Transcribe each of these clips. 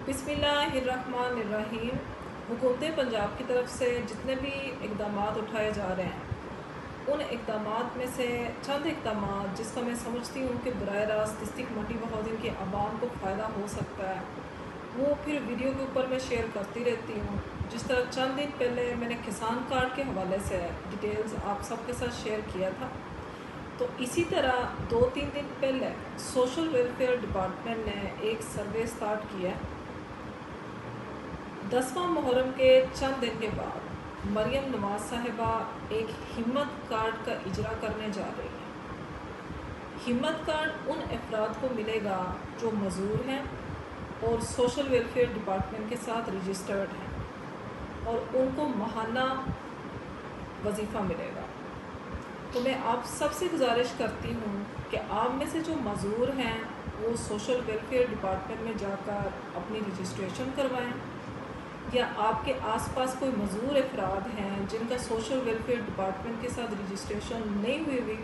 बिस्मिल्लाहिर्रहमानिर्रहीम। हुकूमत पंजाब की तरफ से जितने भी इक़दामात उठाए जा रहे हैं उन इक़दामात में से चंद इक़दामात जिसका मैं समझती हूँ कि बराह रास्त डिस्ट्रिक्ट मंडी बहाउद्दीन के आवाम को फ़ायदा हो सकता है, वो फिर वीडियो के ऊपर मैं शेयर करती रहती हूँ। जिस तरह चंद दिन पहले मैंने किसान कार्ड के हवाले से डिटेल्स आप सबके साथ शेयर किया था, तो इसी तरह 2-3 दिन पहले सोशल वेलफेयर डिपार्टमेंट ने एक सर्वे स्टार्ट किया है। 10वां मुहर्रम के चंद दिन के बाद मरियम नवाज साहिबा एक हिम्मत कार्ड का इजरा करने जा रही हैं। हिम्मत कार्ड उन अफराद को मिलेगा जो मजदूर हैं और सोशल वेलफेयर डिपार्टमेंट के साथ रजिस्टर्ड हैं और उनको माहाना वजीफ़ा मिलेगा। तो मैं आप सबसे गुजारिश करती हूँ कि आप में से जो मजदूर हैं वो सोशल वेलफेयर डिपार्टमेंट में जाकर अपनी रजिस्ट्रेशन करवाएं, या आपके आसपास कोई मजदूर अफराद हैं जिनका सोशल वेलफेयर डिपार्टमेंट के साथ रजिस्ट्रेशन नहीं हुई,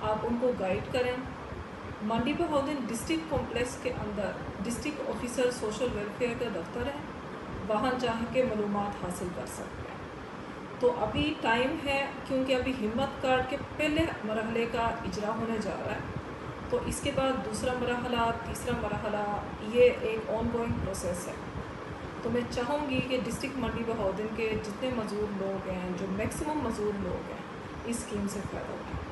आप उनको गाइड करें। मंडी बहाउद्दीन डिस्ट्रिक्ट कॉम्प्लेक्स के अंदर डिस्ट्रिक्ट ऑफिसर सोशल वेलफेयर का दफ्तर है, वहाँ जाके मालूमात हासिल कर सकते हैं। तो अभी टाइम है, क्योंकि अभी हिम्मत कार्ड के पहले मरहले का इजरा होने जा रहा है, तो इसके बाद दूसरा मरहला, तीसरा मरहला, ये एक ऑनगोइंग प्रोसेस है। तो मैं चाहूँगी कि डिस्ट्रिक्ट मंडी बहाउद्दीन के जितने मजदूर लोग हैं, जो मैक्सिमम मजदूर लोग हैं, इस स्कीम से फ़ायदा उठाएं।